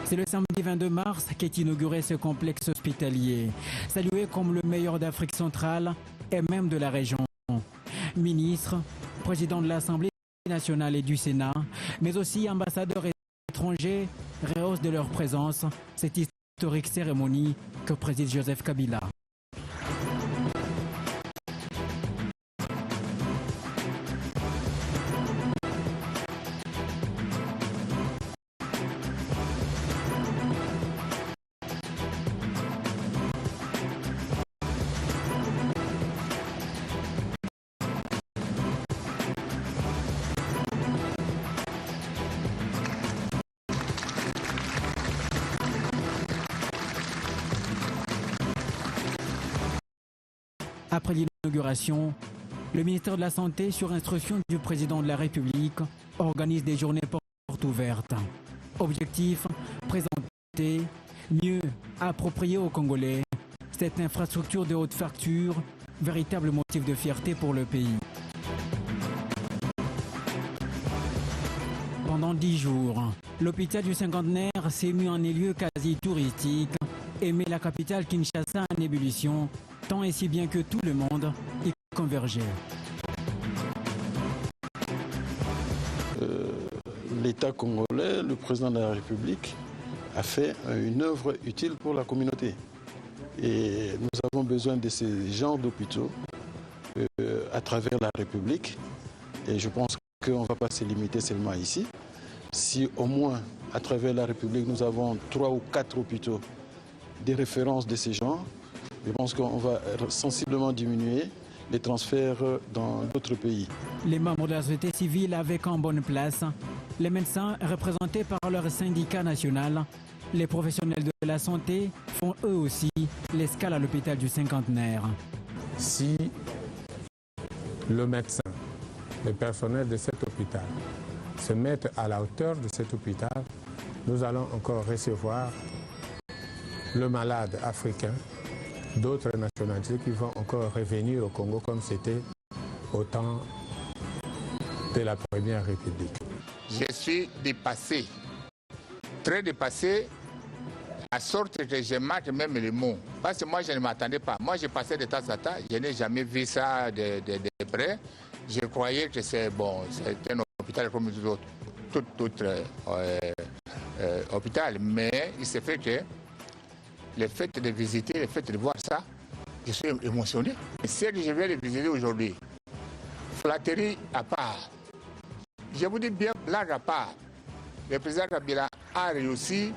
C'est le samedi 22 mars qu'est inauguré ce complexe hospitalier, salué comme le meilleur d'Afrique centrale et même de la région. Ministres, président de l'Assemblée nationale et du Sénat, mais aussi ambassadeurs étrangers rehaussent de leur présence cette historique cérémonie que préside Joseph Kabila. Après l'inauguration, le ministère de la Santé, sur instruction du président de la République, organise des journées portes ouvertes. Objectif, présenter, mieux approprier aux Congolais cette infrastructure de haute facture, véritable motif de fierté pour le pays. Pendant 10 jours, l'hôpital du cinquantenaire s'est mis en lieu quasi touristique et met la capitale Kinshasa en ébullition, tant et si bien que tout le monde y convergeait. L'État congolais, le président de la République, a fait une œuvre utile pour la communauté. Et nous avons besoin de ces genres d'hôpitaux à travers la République. Et je pense qu'on ne va pas se limiter seulement ici. Si au moins, à travers la République, nous avons 3 ou 4 hôpitaux de référence de ces genres, je pense qu'on va sensiblement diminuer les transferts dans d'autres pays. Les membres de la société civile avec en bonne place les médecins représentés par leur syndicat national. Les professionnels de la santé font eux aussi l'escale à l'hôpital du cinquantenaire. Si le médecin, le personnel de cet hôpital se mettent à la hauteur de cet hôpital, nous allons encore recevoir le malade africain d'autres nationalités qui vont encore revenir au Congo comme c'était au temps de la Première République. Je suis dépassé, très dépassé, à sorte que je mate même les mots. Parce que moi, je ne m'attendais pas. Moi, je passais de temps à temps, je n'ai jamais vu ça de près. Je croyais que c'est bon, c'est un hôpital comme tout autre hôpital. Mais il s'est fait que le fait de visiter, le fait de voir ça, je suis émotionné. Ce que je viens de visiter aujourd'hui, flatterie à part. Je vous dis bien, blague à part. Le président Kabila a réussi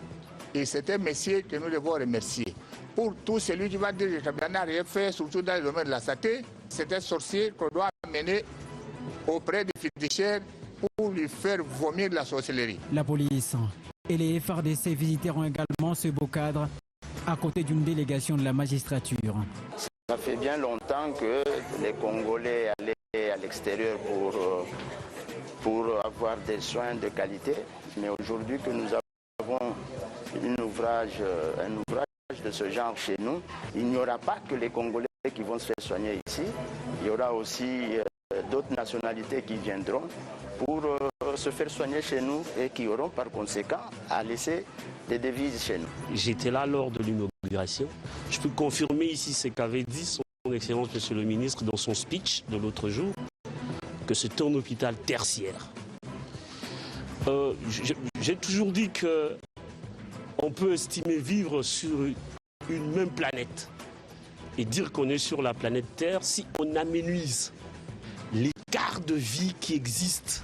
et c'est un monsieur que nous devons remercier. Pour tout celui qui va dire que Kabila n'a rien fait, surtout dans le domaine de la santé, c'est un sorcier qu'on doit amener auprès des fiduciaires pour lui faire vomir de la sorcellerie. La police et les FARDC visiteront également ce beau cadre à côté d'une délégation de la magistrature. Ça fait bien longtemps que les Congolais allaient à l'extérieur pour avoir des soins de qualité, mais aujourd'hui que nous avons un ouvrage de ce genre chez nous, il n'y aura pas que les Congolais qui vont se faire soigner ici, il y aura aussi d'autres nationalités qui viendront pour se faire soigner chez nous et qui auront par conséquent à laisser des devises chez nous. J'étais là lors de l'inauguration. Je peux confirmer ici ce qu'avait dit son Excellence Monsieur le Ministre dans son speech de l'autre jour, que c'est un hôpital tertiaire. J'ai toujours dit qu'on peut estimer vivre sur une même planète et dire qu'on est sur la planète Terre si on amenuise l'écart de vie qui existe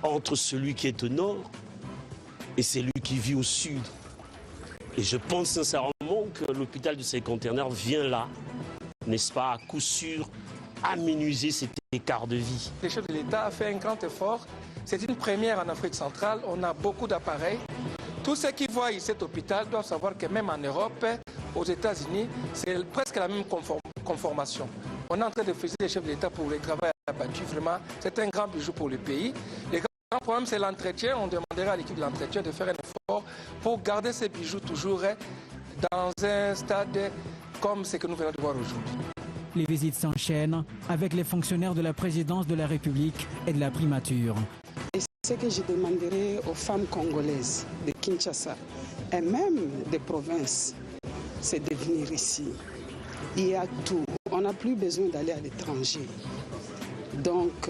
entre celui qui est au nord et celui qui vit au sud. Et je pense sincèrement que l'hôpital du cinquantenaire vient là, n'est-ce pas, à coup sûr, amenuiser cet écart de vie. Le chef de l'État a fait un grand effort. C'est une première en Afrique centrale. On a beaucoup d'appareils. Tous ceux qui voient cet hôpital doivent savoir que même en Europe, aux États-Unis, c'est presque la même conformation. On est en train de féliciter le chef de l'État pour le travail abattu. Vraiment, c'est un grand bijou pour le pays. Le grand problème, c'est l'entretien. On demandera à l'équipe de l'entretien de faire un effort pour garder ces bijoux toujours dans un stade comme ce que nous venons de voir aujourd'hui. Les visites s'enchaînent avec les fonctionnaires de la présidence de la République et de la primature. Et Ce que je demanderai aux femmes congolaises de Kinshasa et même des provinces, c'est de venir ici. Il y a tout. On n'a plus besoin d'aller à l'étranger. Donc,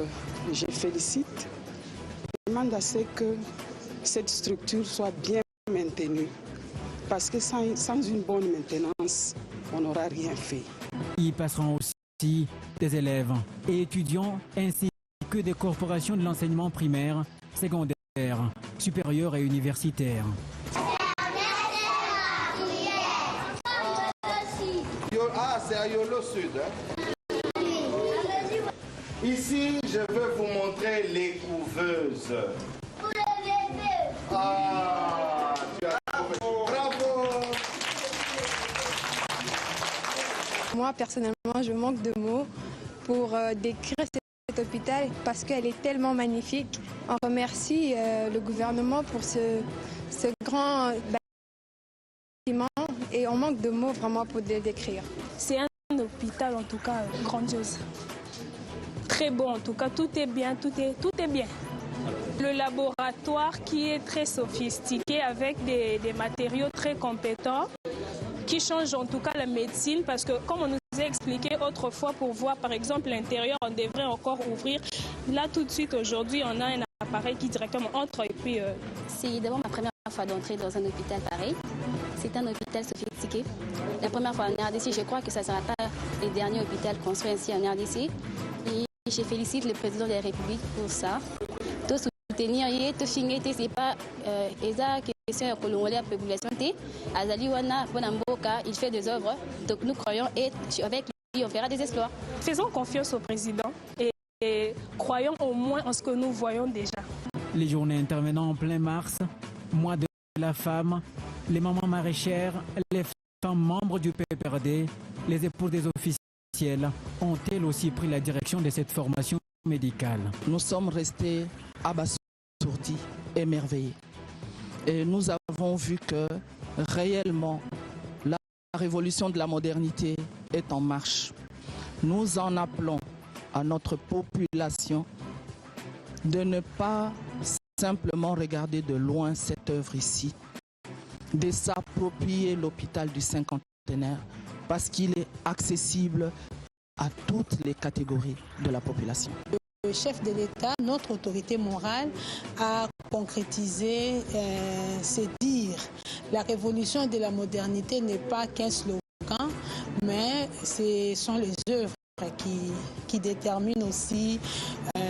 je félicite. Je demande à ce que cette structure soit bien maintenue. Parce que sans une bonne maintenance, on n'aura rien fait. Y passeront aussi des élèves et étudiants ainsi que des corporations de l'enseignement primaire, secondaire, supérieur et universitaire. Ah, c'est à Yolo Sud. Hein? Ici, je veux vous montrer les couveuses. Ah, tu as bravo. Moi, personnellement, je manque de mots pour décrire cet hôpital parce qu'elle est tellement magnifique. On remercie le gouvernement pour ce grand bâtiment et on manque de mots vraiment pour le décrire. C'est un hôpital en tout cas grandiose. Très beau en tout cas, tout est bien, tout est bien. Le laboratoire qui est très sophistiqué avec des matériaux très compétents qui changent en tout cas la médecine parce que comme on nous a expliqué autrefois pour voir par exemple l'intérieur, on devrait encore ouvrir. Là tout de suite aujourd'hui on a un appareil qui directement entre et puis... C'est d'abord ma première fois d'entrer dans un hôpital pareil. C'est un hôpital sophistiqué. La première fois en RDC, je crois que ça ne sera pas le dernier hôpital construit ici en RDC. Et je félicite le président de la République pour ça. Tout soutenir, tout finir, c'est pas exact. La population il fait des œuvres, donc nous croyons et avec lui on fera des exploits. Faisons confiance au président et croyons au moins en ce que nous voyons déjà. Les journées intervenant en plein mars, mois de la femme, les mamans maraîchères, les femmes membres du PPRD, les épouses des officiels ont elles aussi pris la direction de cette formation médicale. Nous sommes restés abasourdis, émerveillés. Et nous avons vu que réellement la révolution de la modernité est en marche. Nous en appelons à notre population de ne pas simplement regarder de loin cette œuvre ici, de s'approprier l'hôpital du cinquantenaire parce qu'il est accessible à toutes les catégories de la population. Le chef de l'État, notre autorité morale, a concrétisé ses dires. La révolution de la modernité n'est pas qu'un slogan, mais ce sont les œuvres qui déterminent aussi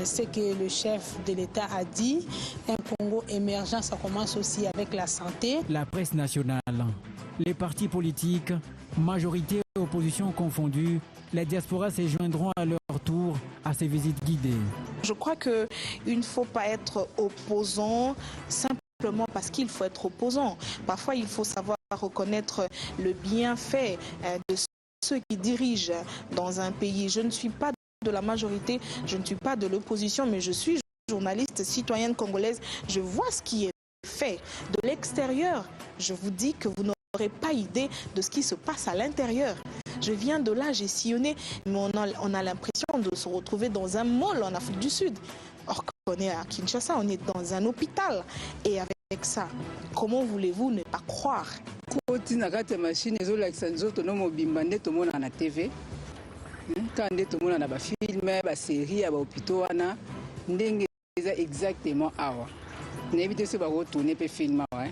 ce que le chef de l'État a dit. Un Congo émergent, ça commence aussi avec la santé. La presse nationale, les partis politiques, majorité et opposition confondues, les diasporas se joindront à leur tour à ces visites guidées. Je crois qu'il ne faut pas être opposant simplement parce qu'il faut être opposant. Parfois, il faut savoir reconnaître le bienfait de ceux qui dirigent dans un pays. Je ne suis pas de la majorité, je ne suis pas de l'opposition, mais je suis journaliste, citoyenne congolaise. Je vois ce qui est fait de l'extérieur. Je vous dis que vous n'aurez pas idée de ce qui se passe à l'intérieur. Je viens de là, j'ai sillonné, mais on a l'impression de se retrouver dans un mall en Afrique du Sud. Or, on est à Kinshasa, on est dans un hôpital. Et avec ça, comment voulez-vous ne pas croire?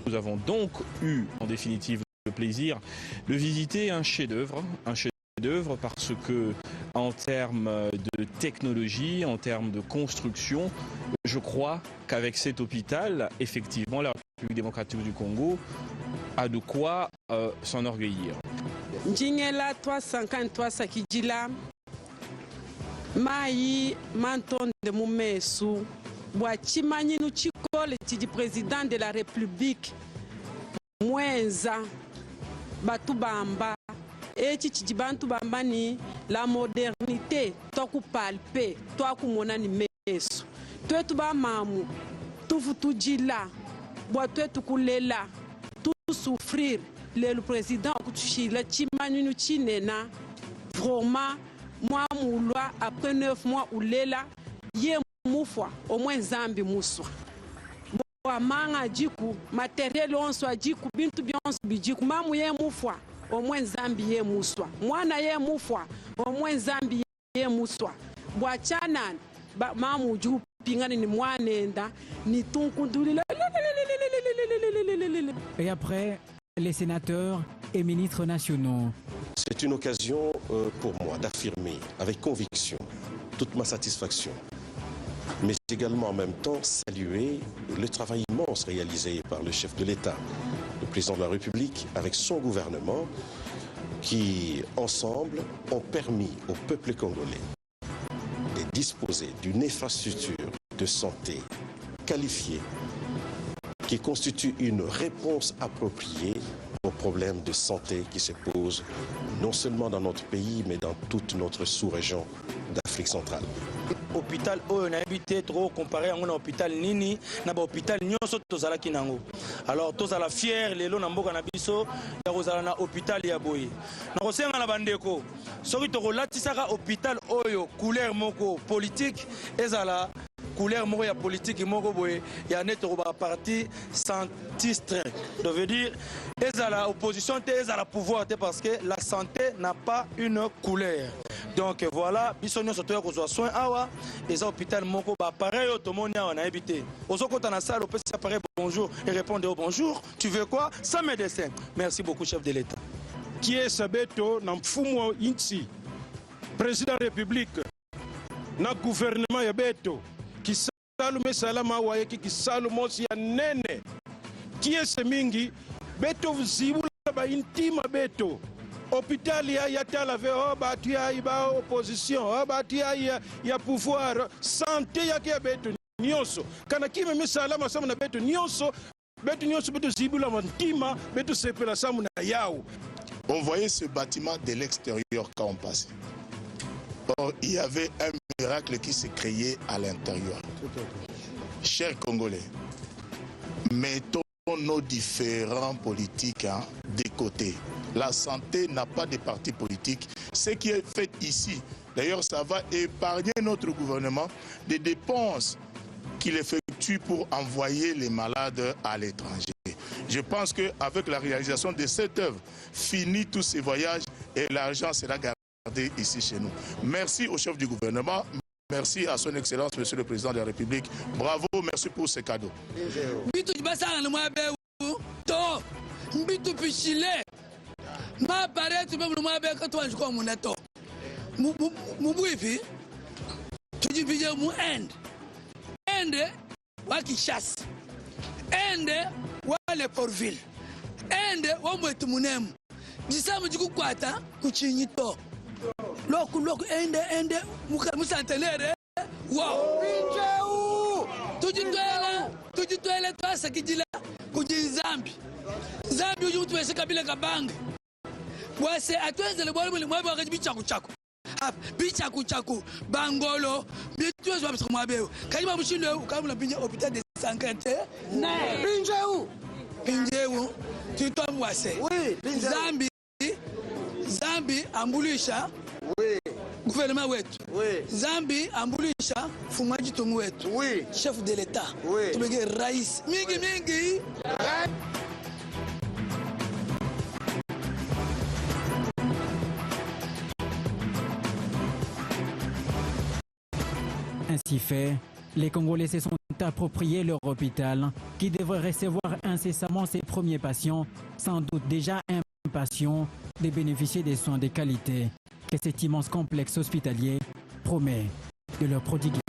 Nous avons donc eu en définitive le plaisir de visiter un chef-d'œuvre parce que en termes de technologie, en termes de construction, je crois qu'avec cet hôpital, effectivement, la République démocratique du Congo a de quoi s'enorgueillir. Njingela 353 Sakidjila Maï Manton de Moumesu Boachimani Nuchikol du président de la République Mwenza Batubamba et Chichibantu Bambani la modernité toku palpe toku monani mesu twetu ba mamu tufutujila boitwetu kulela tout souffrir le président kutushila chimani nu chinena vraiment moi moulwa après 9 mois ulela ye mufwa au moins zambi muswa amanga jiku matériel onso jiku bintu byonso bijiku mamu ye mufwa omwe nzambi ye muswa mwana ye mufwa omwe nzambi ye muswa bwachana mamu jiku pingani ni mwanenda ni tunkundulile. Et après, les sénateurs et ministres nationaux. C'est une occasion pour moi d'affirmer avec conviction toute ma satisfaction, mais également en même temps saluer le travail immense réalisé par le chef de l'État, le président de la République, avec son gouvernement, qui, ensemble, ont permis au peuple congolais de disposer d'une infrastructure de santé qualifiée, qui constitue une réponse appropriée aux problèmes de santé qui se posent non seulement dans notre pays, mais dans toute notre sous-région d'Afrique centrale. Hôpital on a habité trop comparé à un hôpital nini na ba hôpital nyonso tozala kinango. Alors tozala fier lelo na mboka na biso ya kozala na hôpital ya boye. Na kosenga na bandeko soki to kolatisaka hôpital oyo couleur moko politique ezala couleur moko ya politique moko boye ya neto ba parti centriste. Ça veut dire ezala opposition te ezala pouvoir te parce que la santé n'a pas une couleur. Donc voilà, bisonyo soto ya kozwa soin awa eza hôpital moko ba pareil otomoni awa na habité. Ozokota na salle opesi appareil bonjour et répondre au bonjour. Tu veux quoi? Sans médecin. Merci beaucoup chef de l'État. Qui est Sabeto na mfumo inchi? Président de la République na gouvernement ya beto qui salume salama wa yeki ki salumosi ya nene. Qui est ce mingi? Beto zibula ba intima beto. Hôpital ya talave batu ya iba opposition batu ya pouvoir santé ya ke beto nyonso kana kime misalama samu na beto nyonso beto zibula mantima beto sepela samu na yao. On voyait ce bâtiment de l'extérieur quand on passait. Or, il y avait un miracle qui s'est créé à l'intérieur. Chers Congolais, mettons nos différents politiques de côté. La santé n'a pas de parti politique. Ce qui est fait ici, d'ailleurs, ça va épargner notre gouvernement des dépenses qu'il effectue pour envoyer les malades à l'étranger. Je pense qu'avec la réalisation de cette œuvre, fini tous ces voyages et l'argent sera gardé ici chez nous. Merci au chef du gouvernement. Merci à son Excellence, Monsieur le Président de la République. Bravo, merci pour ces cadeaux. Ma paraît tu peux me faire que toi je crois mon ato. Mon bouifi. Tu dis bien mon end. End wa qui chasse. End wa le porville. End wa mo tumunem. Disama du kwata kuchinyito. Loku end musantenere. Wow. Tu dis toi ça qui dit là kuji Zambi. Zambi uju tu ese kabila kabanga. Wase atwenze le bolo mwe bwa bichaku chaku. Bichaku chaku bangolo bitwe zwa bisoma beo. Kaliba mushinde ukamula binya hôpital de 50. Pinjeu. Pinjeu. Tu tombes wase. Oui, Zambi ambulisha. Oui. Gouvernement wetu. Oui. Zambi ambulisha fumaji tomu wetu. Oui. Chef de l'État. Oui. Tumege rais. Mingi. Ainsi fait, les Congolais se sont appropriés leur hôpital qui devrait recevoir incessamment ses premiers patients, sans doute déjà impatients de bénéficier des soins de qualité que cet immense complexe hospitalier promet de leur prodiguer.